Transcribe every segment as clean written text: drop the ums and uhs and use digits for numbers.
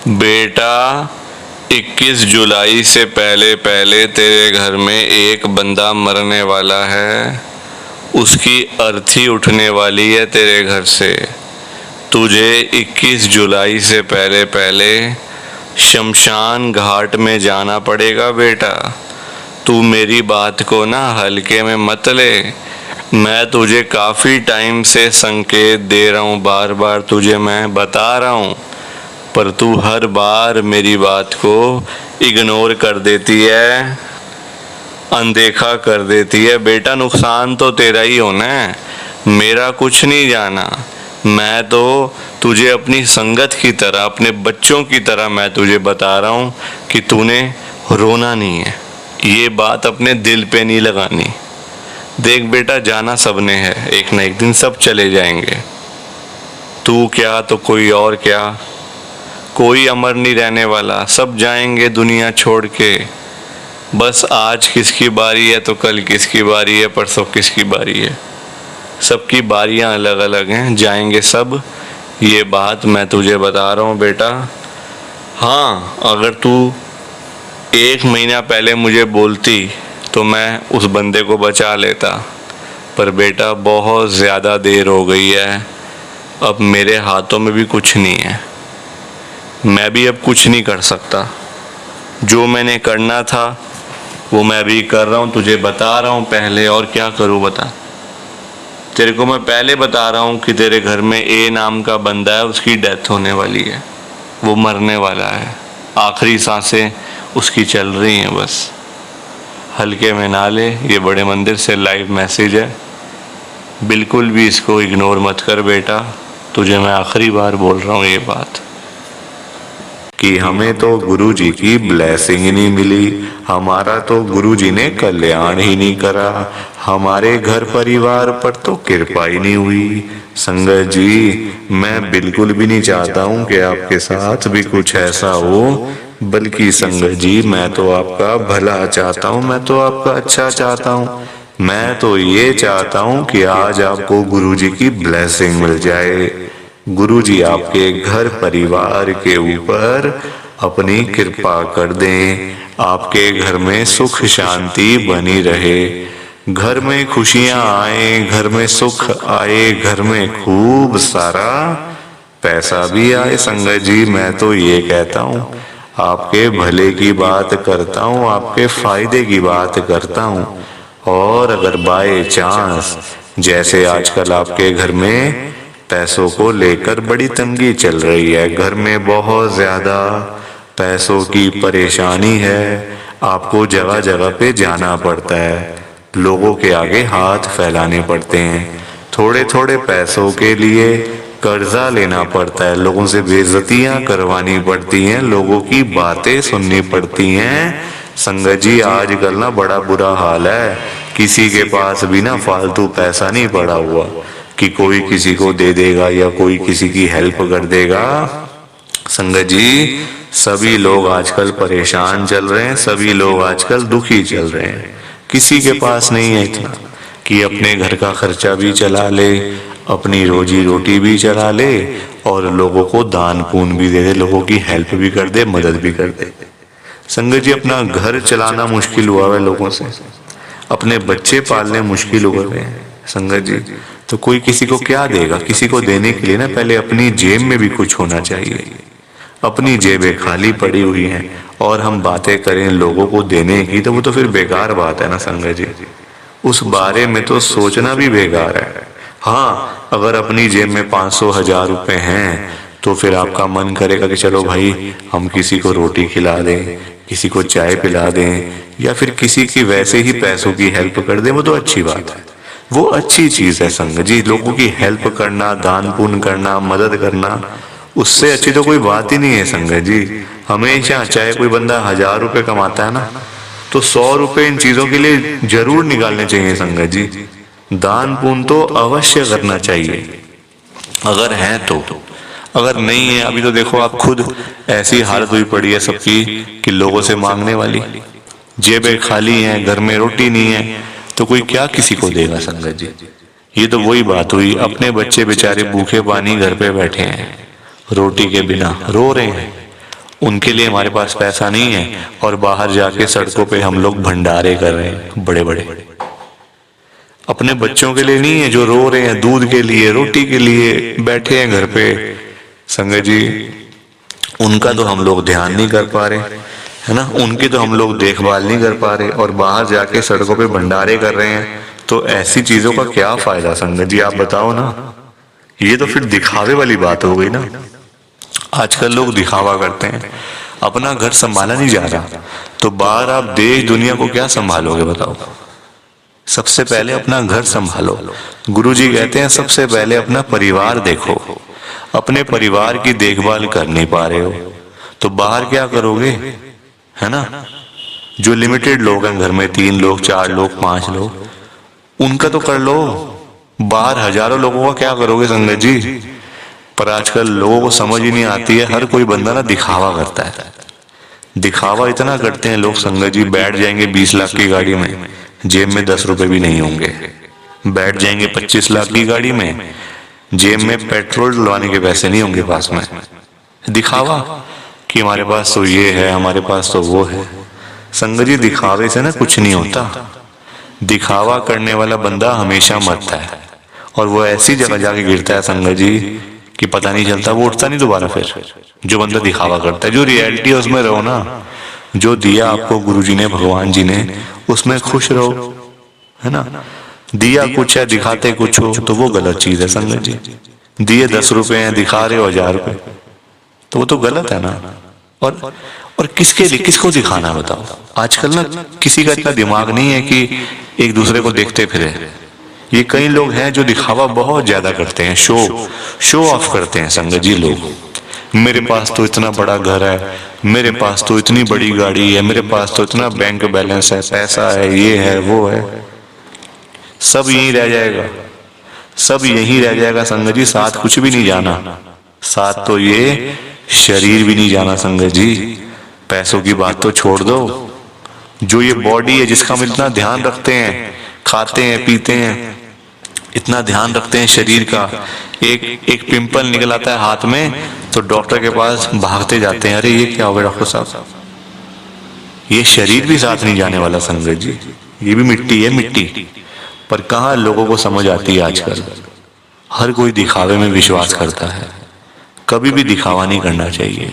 बेटा, 21 जुलाई से पहले पहले तेरे घर में एक बंदा मरने वाला है। उसकी अर्थी उठने वाली है तेरे घर से। तुझे 21 जुलाई से पहले पहले शमशान घाट में जाना पड़ेगा बेटा। तू मेरी बात को ना हल्के में मत ले। मैं तुझे काफ़ी टाइम से संकेत दे रहा हूँ, बार बार तुझे मैं बता रहा हूँ, पर तू हर बार मेरी बात को इग्नोर कर देती है, अनदेखा कर देती है। बेटा, नुकसान तो तेरा ही होना है, मेरा कुछ नहीं जाना। मैं तो तुझे अपनी संगत की तरह, अपने बच्चों की तरह मैं तुझे बता रहा हूँ कि तूने रोना नहीं है। ये बात अपने दिल पे नहीं लगानी। देख बेटा, जाना सबने है, एक ना एक दिन सब चले जाएंगे। तू क्या तो कोई और क्या, कोई अमर नहीं रहने वाला, सब जाएंगे दुनिया छोड़ के। बस आज किसकी बारी है तो कल किसकी बारी है, परसों किसकी बारी है। सबकी बारियां अलग अलग हैं, जाएंगे सब। ये बात मैं तुझे बता रहा हूँ बेटा। हाँ, अगर तू 1 महीना पहले मुझे बोलती तो मैं उस बंदे को बचा लेता, पर बेटा बहुत ज़्यादा देर हो गई है। अब मेरे हाथों में भी कुछ नहीं है, मैं भी अब कुछ नहीं कर सकता। जो मैंने करना था वो मैं अभी कर रहा हूँ, तुझे बता रहा हूँ पहले। और क्या करूँ बता। तेरे को मैं पहले बता रहा हूँ कि तेरे घर में ए नाम का बंदा है, उसकी डेथ होने वाली है, वो मरने वाला है, आखिरी सांसें उसकी चल रही हैं। बस हल्के में ना ले, ये बड़े मंदिर से लाइव मैसेज है, बिल्कुल भी इसको इग्नोर मत कर बेटा। तुझे मैं आखिरी बार बोल रहा हूँ ये बात कि हमें तो गुरु जी की ब्लेसिंग ही नहीं मिली, हमारा तो गुरु जी ने कल्याण ही नहीं करा, हमारे घर परिवार पर तो कृपा ही नहीं हुई। संगत जी, मैं बिल्कुल भी नहीं चाहता हूँ कि आपके साथ भी कुछ ऐसा हो, बल्कि संगत जी मैं तो आपका भला चाहता हूँ, मैं तो आपका अच्छा चाहता हूँ। मैं तो ये चाहता हूँ कि आज आपको गुरु जी की ब्लेसिंग मिल जाए, गुरु जी आपके घर परिवार के ऊपर अपनी कृपा कर दें, आपके घर में सुख शांति बनी रहे, घर में खुशियां आए, घर में सुख आए, घर में खूब सारा पैसा भी आए। संगत जी, मैं तो ये कहता हूँ, आपके भले की बात करता हूँ, आपके फायदे की बात करता हूँ। और अगर बाय चांस जैसे आजकल आपके घर में पैसों को लेकर बड़ी तंगी चल रही है, घर में बहुत ज्यादा पैसों की परेशानी है, आपको जगह जगह पे जाना पड़ता है, लोगों के आगे हाथ फैलाने पड़ते हैं, थोड़े थोड़े पैसों के लिए कर्जा लेना पड़ता है, लोगों से बेइज्जतियां करवानी पड़ती हैं, लोगों की बातें सुननी पड़ती हैं। संगत जी, आजकल ना बड़ा बुरा हाल है, किसी के पास भी ना फालतू पैसा नहीं पड़ा हुआ कि कोई किसी को दे देगा या कोई किसी की हेल्प कर देगा। संगत जी, सभी लोग आजकल परेशान चल रहे हैं, सभी लोग आजकल दुखी चल रहे हैं। किसी के पास नहीं है इतना कि अपने घर का खर्चा भी चला ले, अपनी रोजी रोटी भी चला ले, और लोगों को दान पुण्य भी दे दे, लोगों की हेल्प भी कर दे, मदद भी कर दे। संगत जी, अपना घर चलाना मुश्किल हुआ है लोगों से, अपने बच्चे पालने मुश्किल हो गए हैं। संगत जी, तो कोई किसी को क्या देगा। किसी को देने के लिए ना पहले अपनी जेब में भी कुछ होना चाहिए। अपनी जेबें खाली पड़ी हुई हैं और हम बातें करें लोगों को देने की, तो वो तो फिर बेकार बात है ना संगत जी। उस बारे में तो सोचना भी बेकार है। हाँ, अगर अपनी जेब में 500-1000 रुपए हैं तो फिर आपका मन करेगा कि चलो भाई हम किसी को रोटी खिला दें, किसी को चाय पिला दें, या फिर किसी की वैसे ही पैसों की हेल्प कर दें, वो तो अच्छी बात है, वो अच्छी चीज है संगत जी। लोगों की हेल्प करना, दान पुण्य करना, मदद करना, उससे अच्छी तो कोई बात ही नहीं है संगत जी। हमेशा चाहे कोई बंदा 1000 रुपए कमाता है ना, तो 100 रुपए इन चीजों के लिए जरूर निकालने चाहिए संगत जी। दान पुण्य तो अवश्य करना चाहिए अगर है तो। अगर नहीं है, अभी तो देखो आप खुद, ऐसी हालत हुई पड़ी है सबकी कि लोगों से मांगने वाली, जेबें खाली हैं, घर में रोटी नहीं है, तो कोई क्या किसी को देगा संगत जी। ये तो वही बात हुई, अपने बच्चे बेचारे भूखे पानी घर पे बैठे हैं, रोटी के बिना रो रहे हैं, उनके लिए हमारे पास पैसा नहीं है और बाहर जाके सड़कों पे हम लोग भंडारे कर रहे हैं बड़े बड़े। अपने बच्चों के लिए नहीं है जो रो रहे हैं दूध के लिए, रोटी के लिए बैठे हैं घर पे। संगत जी, उनका तो हम लोग ध्यान नहीं कर पा रहे, है ना, उनकी तो हम लोग देखभाल नहीं कर पा रहे और बाहर जाके सड़कों पे भंडारे कर रहे हैं। तो ऐसी चीजों का क्या फायदा संगत जी, आप बताओ ना। ये तो फिर दिखावे वाली बात हो गई ना। आजकल लोग दिखावा करते हैं, अपना घर संभाला नहीं जा रहा, तो बाहर आप देश दुनिया को क्या संभालोगे बताओ। सबसे पहले अपना घर संभालो। गुरुजी कहते हैं सबसे पहले अपना परिवार देखो। अपने परिवार की देखभाल कर नहीं पा रहे हो तो बाहर क्या करोगे, है ना। जो लिमिटेड लोग हैं घर में, 3 लोग 4 लोग 5 लोग, उनका तो कर लो। बाहर हजारों लोगों का क्या करोगे संगत जी। पर आजकल लोगों को समझ ही नहीं आती है, हर कोई बंदा ना दिखावा करता है। दिखावा इतना करते हैं लोग संगत जी, बैठ जाएंगे 20 लाख की गाड़ी में, जेब में 10 रुपए भी नहीं होंगे। बैठ जाएंगे 25 लाख की गाड़ी में, जेब में पेट्रोल डलवाने के पैसे नहीं होंगे पास में। दिखावा कि हमारे पास तो ये है, हमारे पास तो वो है। संगत जी, दिखावे से ना कुछ नहीं होता। दिखावा करने वाला बंदा हमेशा मरता है और वो ऐसी जगह जाके गिरता है संगत जी कि पता नहीं चलता, वो उठता नहीं दोबारा फिर। जो बंदा दिखावा करता है, जो रियलिटी है उसमें रहो ना। जो दिया आपको गुरुजी ने, भगवान जी ने, उसमें खुश रहो, है ना। दिया कुछ है, दिखाते कुछ हो तो वो गलत चीज है संगत जी। दिए 10 रुपए हैं, दिखा रहे हो 1000 रुपए, तो वो तो गलत है ना। और किसके लिए, किसको दिखाना बताओ। आजकल ना किसी का इतना दिमाग नहीं है कि एक दूसरे को देखते फिरे। ये कई लोग हैं जो दिखावा बहुत ज्यादा करते हैं, शो ऑफ करते हैं संगत जी लोग। मेरे पास तो इतना बड़ा घर है, मेरे पास तो इतनी बड़ी गाड़ी है, मेरे पास तो इतना बैंक बैलेंस है, पैसा है, ये है वो है। सब यहीं रह जाएगा, सब यहीं रह जाएगा संगत जी। साथ कुछ भी नहीं जाना, साथ तो ये शरीर भी नहीं जाना संगत जी। पैसों की बात तो छोड़ दो, जो ये बॉडी है जिसका हम इतना ध्यान रखते हैं, खाते हैं पीते हैं, इतना ध्यान रखते हैं शरीर का, एक पिंपल निकल आता है हाथ में तो डॉक्टर के पास भागते जाते हैं, अरे ये क्या हो गया डॉक्टर साहब। ये शरीर भी साथ नहीं जाने वाला संगत जी, ये भी मिट्टी है, मिट्टी। पर कहाँ लोगों को समझ आती है आजकल। हर कोई दिखावे में विश्वास करता है, कभी भी दिखावा नहीं करना चाहिए।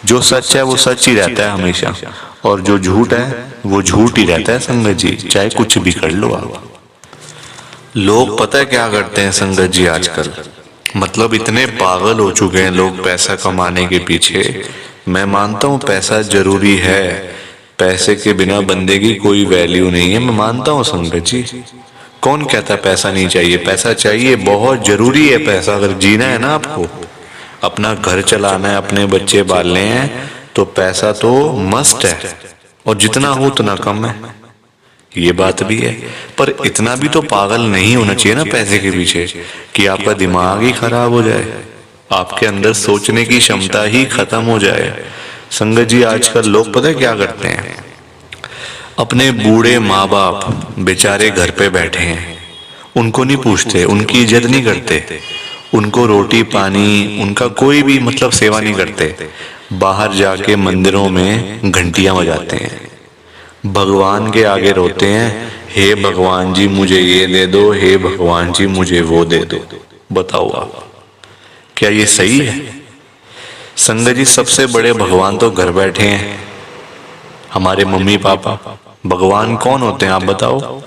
जो सच है वो सच ही रहता है हमेशा, और जो झूठ है वो झूठ ही रहता है संगत जी, चाहे कुछ भी कर लो आप। लोग पता है क्या करते हैं संगत जी आजकल, मतलब इतने पागल हो चुके हैं लोग पैसा कमाने के पीछे। मैं मानता हूँ पैसा जरूरी है, पैसे के बिना बंदे की कोई वैल्यू नहीं है, मैं मानता हूँ संगत जी। कौन कहता पैसा नहीं चाहिए, पैसा चाहिए, बहुत जरूरी है पैसा। अगर जीना है ना आपको, अपना घर चलाना है, अपने बच्चे पालने हैं, तो पैसा तो मस्ट है, और जितना हो उतना कम है, ये बात भी है। पर इतना भी तो पागल नहीं होना चाहिए ना पैसे के पीछे कि आपका दिमाग ही खराब हो जाए, आपके अंदर सोचने की क्षमता ही खत्म हो जाए। संगत जी, आजकल लोग पता है क्या करते हैं, अपने बूढ़े माँ बाप बेचारे घर पे बैठे हैं, उनको नहीं पूछते, उनकी इज्जत नहीं करते, उनको रोटी पानी, उनका कोई भी मतलब सेवा नहीं करते। बाहर जाके मंदिरों में घंटियां बजाते हैं, भगवान के आगे रोते हैं, हे भगवान जी मुझे ये दे दो, हे भगवान जी मुझे वो दे दो। बताओ आप, क्या ये सही है? संगत जी, सबसे बड़े भगवान तो घर बैठे हैं, हमारे मम्मी पापा। भगवान कौन होते हैं आप बताओ?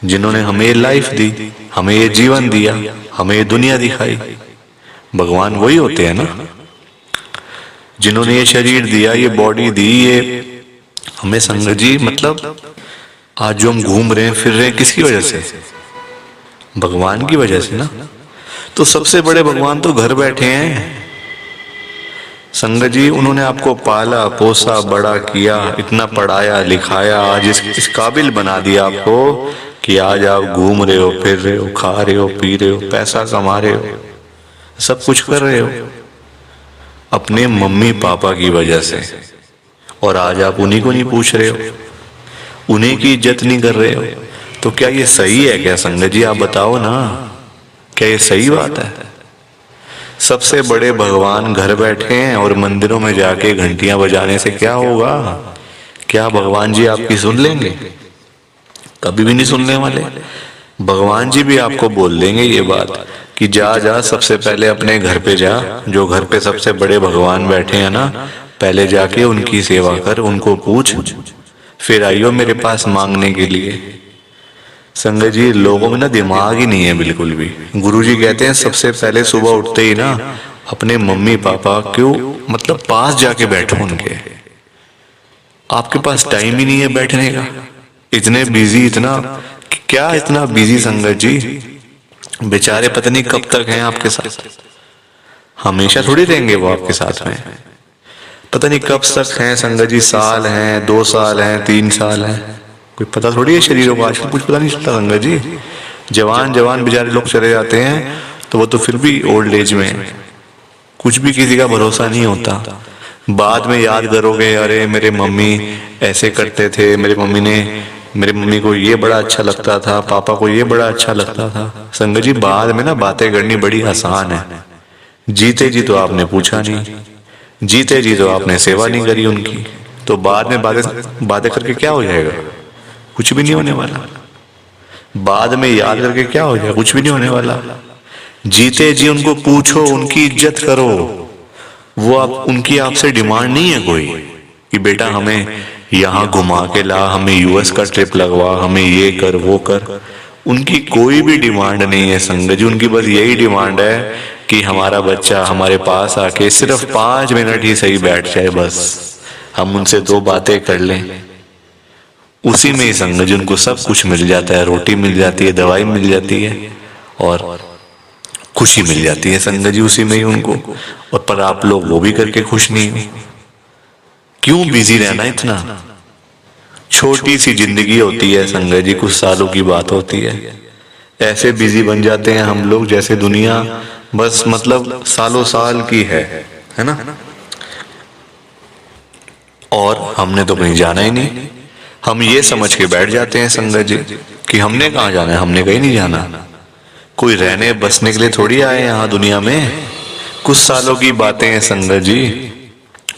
जिन्होंने हमें लाइफ दी, हमें ये जीवन दिया, हमें ये दुनिया दिखाई, भगवान वही होते हैं ना। जिन्होंने ये शरीर दिया, ये बॉडी दी, ये हमें संगत जी, मतलब आज जो हम घूम रहे हैं फिर रहे हैं, किसकी वजह से? भगवान की वजह से ना। तो सबसे बड़े भगवान तो घर बैठे हैं संगत जी। उन्होंने आपको पाला पोसा बड़ा किया, इतना पढ़ाया लिखाया, आज इस काबिल बना दिया आपको कि आज आप घूम रहे हो, फिर रहे हो, खा रहे हो, पी रहे हो, पैसा कमा रहे हो, सब कुछ कर रहे हो अपने मम्मी पापा की वजह से। और आज आप उन्हीं को नहीं पूछ रहे हो, उन्हीं की इज्जत नहीं कर रहे हो। तो क्या ये सही है क्या संगत जी? आप बताओ ना, क्या ये सही बात है? सबसे बड़े भगवान घर बैठे हैं और मंदिरों में जाके घंटियां बजाने से क्या होगा? क्या भगवान जी आपकी सुन लेंगे? कभी भी नहीं सुनने वाले। भगवान जी भी आपको बोल देंगे ये बात कि जा जा, सबसे पहले अपने घर पे जा, जो घर पे सबसे बड़े भगवान बैठे हैं ना, पहले जाके उनकी सेवा कर, उनको पूछ, फिर आइयो मेरे पास मांगने के लिए। संगत जी, लोगों में ना दिमाग ही नहीं है बिल्कुल भी। गुरुजी कहते हैं सबसे पहले सुबह उठते ही ना अपने मम्मी पापा क्यों मतलब पास जाके बैठो उनके। आपके पास टाइम ही नहीं है बैठने का, इतने बिजी, इतना क्या इतना बिजी संगत जी। बेचारे पता नहीं कब तक हैं आपके साथ, हमेशा थोड़ी रहेंगे वो आपके साथ में। पता नहीं कब तक हैं संगत जी, साल हैं, 2 साल हैं, 3 साल हैं, कोई पता थोड़ी है शरीरों को। आजकल कुछ पता नहीं चलता संगत जी। जवान जवान बेचारे लोग चले जाते हैं तो वो तो फिर भी ओल्ड एज में, कुछ भी किसी का भरोसा नहीं होता। बाद में याद करोगे, अरे मेरे मम्मी ऐसे करते थे, मेरे मम्मी को ये बड़ा अच्छा लगता था, पापा को ये बड़ा अच्छा लगता था। संगत जी, बाद में ना बातें करनी बड़ी आसान है, जीते जी तो आपने पूछा नहीं, जीते जी तो आपने सेवा नहीं करी उनकी, तो बाद में बातें करके क्या हो जाएगा? कुछ भी नहीं होने वाला। बाद में याद करके क्या हो जाएगा? कुछ भी नहीं होने वाला। जीते जी उनको पूछो, उनकी इज्जत करो। वो उनकी आपसे डिमांड नहीं है कोई कि बेटा हमें यहाँ घुमा के ला, हमें यूएस का ट्रिप लगवा, हमें ये कर वो कर। उनकी कोई भी डिमांड नहीं है संगत जी। उनकी बस यही डिमांड है कि हमारा बच्चा हमारे पास आके सिर्फ 5 मिनट ही सही बैठ जाए, बस हम उनसे 2 बातें कर लें। उसी में ही संगत जी उनको सब कुछ मिल जाता है, रोटी मिल जाती है, दवाई मिल जाती है और खुशी मिल जाती है संगत जी उसी में ही उनको। और पर आप लोग वो भी करके खुश नहीं हो। क्यों बिजी रहना इतना? छोटी सी जिंदगी होती है संगत जी, कुछ सालों की बात होती है। ऐसे बिजी बन जाते हैं हम लोग जैसे दुनिया बस मतलब सालों साल की है ना। और हमने तो कहीं जाना ही नहीं। हम ये समझ के बैठ जाते हैं संगत जी कि हमने कहाँ जाना है, हमने कहीं नहीं जाना। कोई रहने बसने के लिए थोड़ी आए यहाँ दुनिया में। कुछ सालों की बातें हैं संगत जी,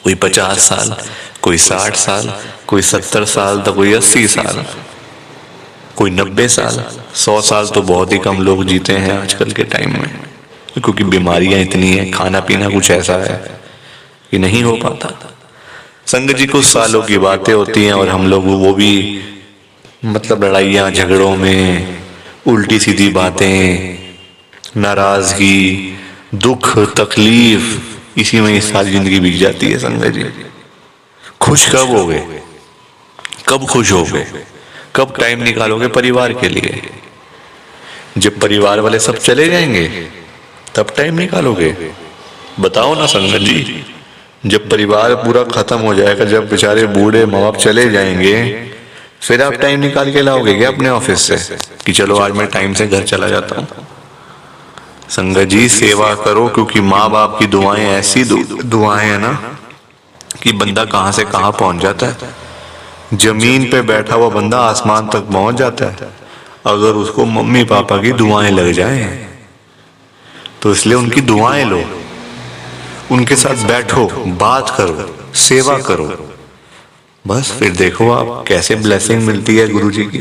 कोई 50 साल, कोई 60 साल, कोई 70 साल, तो कोई 80 साल, कोई 90 साल। 100 साल तो बहुत ही कम लोग जीते हैं आजकल के टाइम में, क्योंकि बीमारियां इतनी हैं, खाना पीना कुछ ऐसा है कि नहीं हो पाता। संगत जी, कुछ सालों की बातें होती हैं और हम लोग वो भी मतलब लड़ाइयाँ झगड़ों में, उल्टी सीधी बातें, नाराजगी, दुख, तकलीफ, इसी में सारी जिंदगी बीत जाती है संगत जी। खुश कब होगे? कब खुश होगे? कब टाइम निकालोगे परिवार के लिए? जब परिवार वाले सब चले जाएंगे तब टाइम निकालोगे? बताओ ना संगत जी। जब परिवार पूरा खत्म हो जाएगा, जब बेचारे बूढ़े माँ बाप चले जाएंगे, फिर आप टाइम निकाल के लाओगे क्या अपने ऑफिस से कि चलो आज मैं टाइम से घर चला जाता हूँ? संगत जी, सेवा करो, क्योंकि माँ बाप की दुआएं ऐसी दुआएं है ना कि बंदा कहाँ से कहाँ पहुंच जाता है। जमीन पे बैठा हुआ बंदा आसमान तक पहुंच जाता है अगर उसको मम्मी पापा की दुआएं लग जाएं। तो इसलिए उनकी दुआएं लो, उनके साथ बैठो, बात करो, सेवा करो, बस फिर देखो आप कैसे ब्लेसिंग मिलती है गुरुजी की,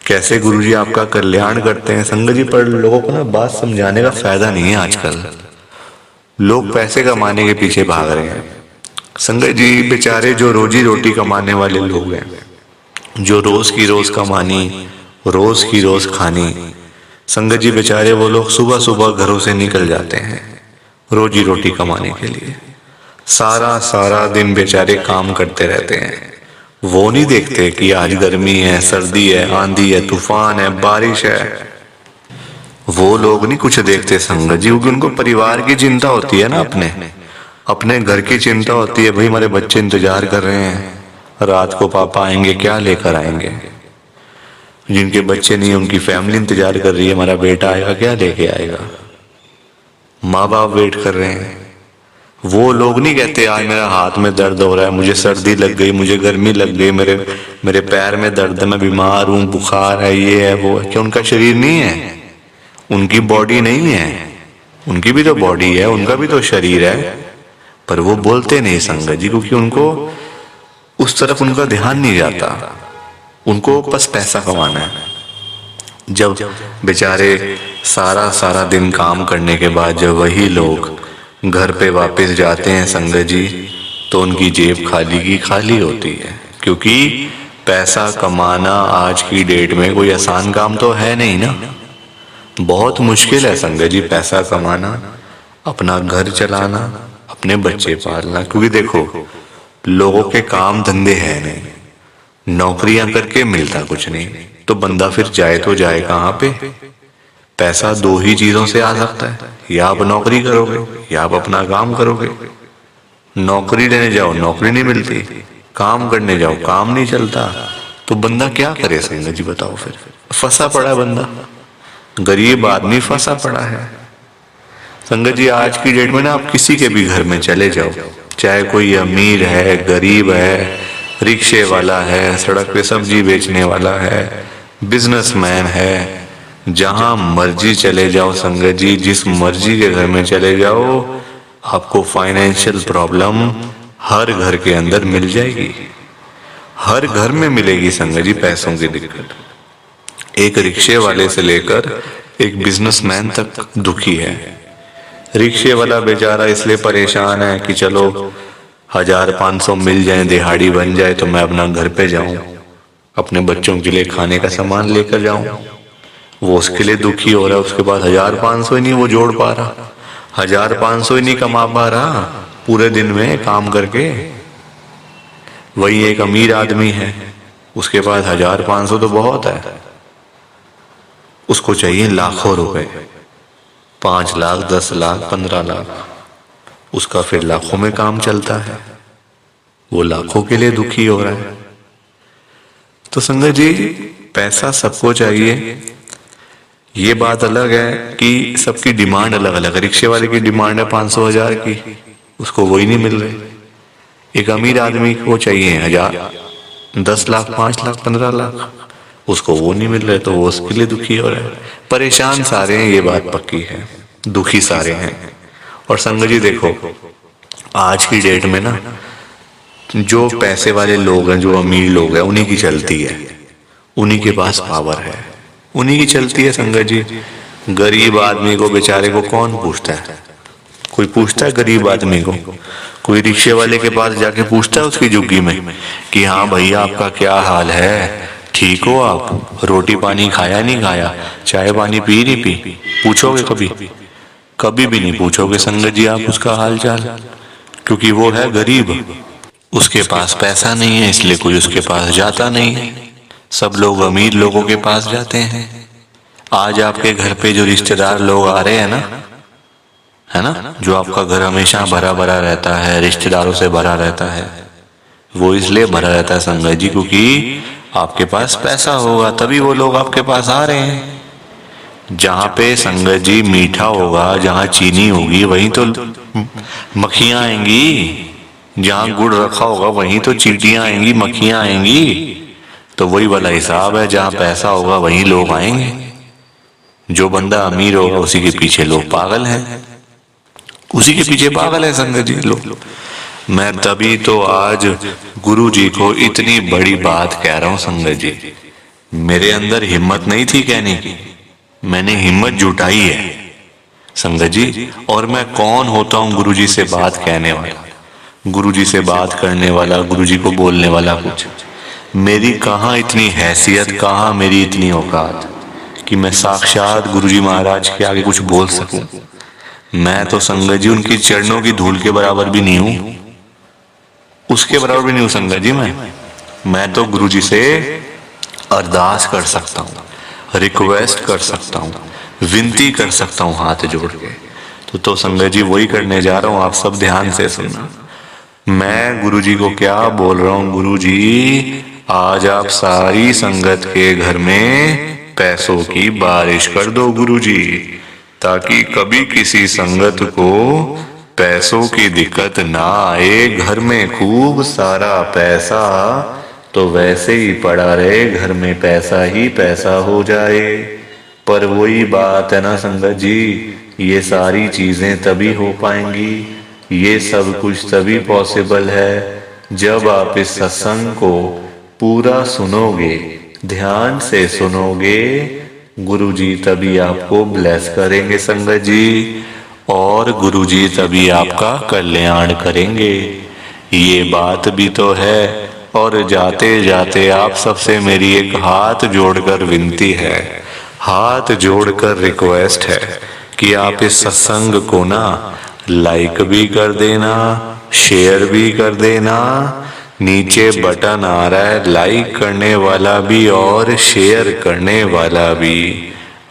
कैसे गुरुजी आपका कल्याण करते हैं। संगत जी, पर लोगों को ना बात समझाने का फायदा नहीं है आजकल। लोग पैसे कमाने के पीछे भाग रहे हैं। संगत जी, बेचारे जो रोजी रोटी कमाने वाले लोग हैं, जो रोज की रोज कमानी, रोज की रोज खानी, संगत जी बेचारे वो लोग सुबह सुबह घरों से निकल जाते हैं रोजी रोटी कमाने के लिए। सारा सारा दिन बेचारे काम करते रहते हैं। वो नहीं देखते कि आज गर्मी है, सर्दी है, आंधी है, तूफान है, बारिश है। वो लोग नहीं कुछ देखते संगत जी, क्योंकि उनको परिवार की चिंता होती है ना, अपने घर की चिंता होती है। भाई हमारे बच्चे इंतजार कर रहे हैं, रात को पापा आएंगे, क्या लेकर आएंगे। जिनके बच्चे नहीं, उनकी फैमिली इंतजार कर रही है, हमारा बेटा आएगा, क्या लेके आएगा। माँ बाप वेट कर रहे हैं। वो लोग नहीं कहते आज मेरा हाथ में दर्द हो रहा है, मुझे सर्दी लग गई, मुझे गर्मी लग गई, मेरे पैर में दर्द है, मैं बीमार हूँ, बुखार है, ये है वो है। क्या उनका शरीर नहीं है? उनकी बॉडी नहीं है? उनकी भी तो बॉडी है, उनका भी तो शरीर है, पर वो बोलते नहीं संगत जी, क्योंकि उनको उस तरफ उनका ध्यान नहीं जाता। उनको बस पैसा कमाना है। जब बेचारे सारा सारा दिन काम करने के बाद जब वही लोग घर पे वापस जाते हैं संगत जी, तो उनकी जेब खाली की खाली होती है। क्योंकि पैसा कमाना आज की डेट में कोई आसान काम तो है नहीं ना, बहुत मुश्किल है संगत जी पैसा कमाना, अपना घर चलाना, अपने बच्चे पालना। क्योंकि देखो लोगों के काम धंधे हैं नहीं, नौकरियां करके मिलता कुछ नहीं, तो बंदा फिर जाए तो जाए कहाँ पे। पैसा दो ही चीजों से आ सकता है, या आप नौकरी करोगे या आप अपना काम करोगे। नौकरी लेने जाओ नौकरी नहीं मिलती, काम करने जाओ काम नहीं चलता, तो बंदा क्या करे संगत जी बताओ। फिर फंसा पड़ा है बंदा, गरीब आदमी फंसा पड़ा है संगत जी। आज की डेट में ना आप किसी के भी घर में चले जाओ, चाहे कोई अमीर है गरीब है, रिक्शे वाला है, सड़क पे सब्जी बेचने वाला है, बिजनेसमैन है, जहां मर्जी चले जाओ संगत जी, जिस मर्जी के घर में चले जाओ, आपको फाइनेंशियल प्रॉब्लम हर घर के अंदर मिल जाएगी। हर घर में मिलेगी संगत जी पैसों की दिक्कत। एक रिक्शे वाले से लेकर एक बिजनेसमैन तक दुखी है। रिक्शे वाला बेचारा इसलिए परेशान है कि चलो 1500 मिल जाए, दिहाड़ी बन जाए तो मैं अपना घर पे जाऊं, अपने बच्चों के लिए खाने का सामान लेकर जाऊं। वो उसके लिए दुखी हो रहा है। उसके बाद 1500 ही नहीं वो जोड़ पा रहा, 1500 ही नहीं कमा पा रहा पूरे दिन में काम करके। वही एक अमीर आदमी है, उसके पास 1500 तो बहुत है, उसको चाहिए लाखों रुपए, 5 लाख 10 लाख 15 लाख, उसका फिर लाखों में काम चलता है, वो लाखों के लिए दुखी हो रहा है। तो संगत जी पैसा सबको चाहिए, ये बात अलग है कि सबकी डिमांड अलग अलग है। रिक्शे वाले की डिमांड है 500 1000 की, उसको वही नहीं मिल रही। एक अमीर आदमी को चाहिए 1000 10 लाख 5 लाख 15 लाख, उसको वो नहीं मिल रहे, तो वो उसके लिए दुखी हो रहा है। परेशान सारे हैं, ये बात पक्की है, दुखी सारे हैं। और संगत जी देखो आज की डेट में ना जो पैसे वाले लोग हैं, जो अमीर लोग हैं, उन्हीं की चलती है, उन्हीं के पास पावर है, उन्हीं की चलती है संगत जी। गरीब आदमी को बेचारे को कौन पूछता है? कोई पूछता है गरीब आदमी को? कोई रिक्शे वाले के पास जाके पूछता है उसकी झुग्गी में कि हाँ भैया आपका क्या हाल है, ठीक हो आप, रोटी पानी खाया नहीं खाया, चाय पानी पी नहीं पी? पूछोगे कभी? कभी भी नहीं पूछोगे संगत जी आप उसका हाल चाल, क्योंकि वो है गरीब, उसके पास पैसा नहीं है, इसलिए कोई उसके पास जाता नहीं है। सब लोग अमीर लोगों के पास जाते हैं। आज आपके घर पे जो रिश्तेदार लोग आ रहे हैं ना, है ना, जो आपका घर हमेशा भरा भरा रहता है, रिश्तेदारों से भरा रहता है, वो इसलिए भरा रहता है संगत जी क्योंकि आपके पास पैसा होगा, तभी वो लोग आपके पास आ रहे हैं। जहां पे संगत जी मीठा होगा, जहां चीनी होगी, वहीं तो मक्खियां आएंगी। जहां गुड़ रखा होगा वहीं तो चींटियां आएंगी, मक्खियां आएंगी। तो वही वाला हिसाब है, जहां पैसा होगा वहीं लोग आएंगे। जो बंदा अमीर होगा उसी के पीछे लोग पागल हैं, उसी के पीछे पागल है संगत जी लोग। मैं तभी तो आज गुरु जी को इतनी बड़ी बात कह रहा हूं संगत जी। मेरे अंदर हिम्मत नहीं थी कहने की, मैंने हिम्मत जुटाई है संगत जी। और मैं कौन होता हूं गुरु जी से बात कहने वाला, गुरु जी से बात करने वाला, गुरु जी को बोलने वाला? कुछ मेरी कहाँ इतनी हैसियत, कहाँ मेरी इतनी औकात कि मैं साक्षात गुरु जी महाराज के आगे कुछ बोल सकूं। मैं तो संगत जी उनकी चरणों की धूल के बराबर भी नहीं हूं, उसके बराबर भी नहीं हूं संगत जी। मैं तो गुरु जी से अरदास कर सकता हूं, रिक्वेस्ट कर सकता हूं, विनती कर सकता हूं हाथ जोड़ के। तो संगत जी वही करने जा रहा हूं, आप सब ध्यान से सुनना। मैं गुरु जी को क्या बोल रहा हूं, गुरु जी आज आप सारी संगत के घर में पैसों की बारिश कर दो गुरु जी, ताकि कभी किसी संगत को पैसों की दिक्कत ना आए। घर में खूब सारा पैसा तो वैसे ही पड़ा रहे, घर में पैसा ही पैसा हो जाए। पर वही बात है ना संगत जी, ये सारी चीजें तभी हो पाएंगी, ये सब कुछ तभी पॉसिबल है जब आप इस सत्संग को पूरा सुनोगे, ध्यान से सुनोगे। गुरुजी तभी आपको ब्लेस करेंगे संगत जी, और गुरुजी तभी आपका कल्याण करेंगे। ये बात भी तो है। और जाते जाते आप सबसे मेरी एक हाथ जोड़कर विनती है, हाथ जोड़कर रिक्वेस्ट है कि आप इस सत्संग को ना लाइक भी कर देना, शेयर भी कर देना। नीचे बटन आ रहा है लाइक करने वाला भी और शेयर करने वाला भी।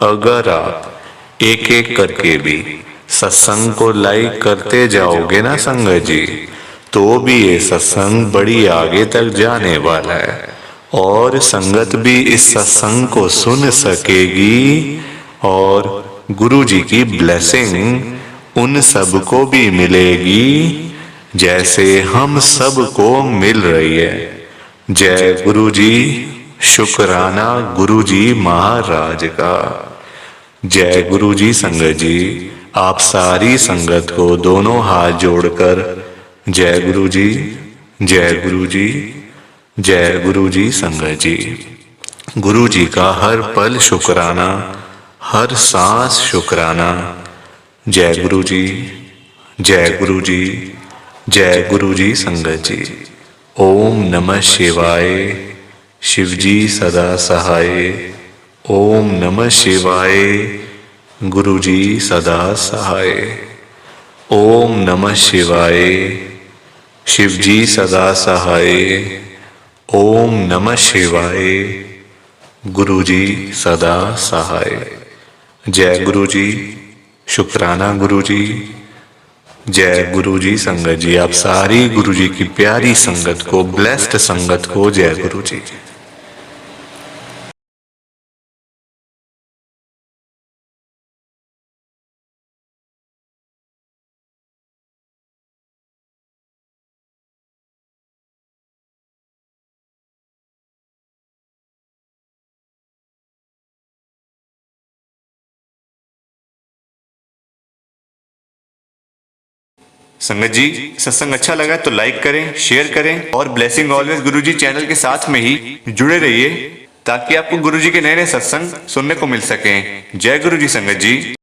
अगर आप एक एक करके भी सत्संग को लाइक करते जाओगे ना संगत जी, तो भी ये सत्संग बड़ी आगे तक जाने वाला है और संगत भी इस सत्संग को सुन सकेगी और गुरु जी की ब्लेसिंग उन सबको भी मिलेगी जैसे हम सबको मिल रही है। जय गुरु जी, शुक्राना गुरु जी महाराज का। जय गुरु जी संगत जी, आप सारी संगत को दोनों हाथ जोड़कर जय गुरु जी, जय गुरु जी, जय गुरु जी संगत जी। गुरु जी का हर पल शुक्राना, हर सांस शुक्राना। जय गुरु जी, जय गुरु जी, जय गुरु जी संगत जी। ओम नमः शिवाय। शिव जी सदा सहाय। ओम नमः शिवाय। गुरु जी सदा सहाय। ओम नमः शिवाय। शिव जी सदा सहाय। ओम नमः शिवाय। गुरु जी सदा सहाय। जय गुरु जी, शुक्राना गुरु जी। जय गुरु जी संगत जी, आप सारी गुरु जी की प्यारी संगत को, ब्लेस्ड संगत को जय गुरु जी। संगत जी, सत्संग अच्छा लगा तो लाइक करें, शेयर करें और ब्लेसिंग ऑलवेज गुरुजी चैनल के साथ में ही जुड़े रहिए ताकि आपको गुरुजी के नए नए सत्संग सुनने को मिल सकें। जय गुरु जी संगत जी।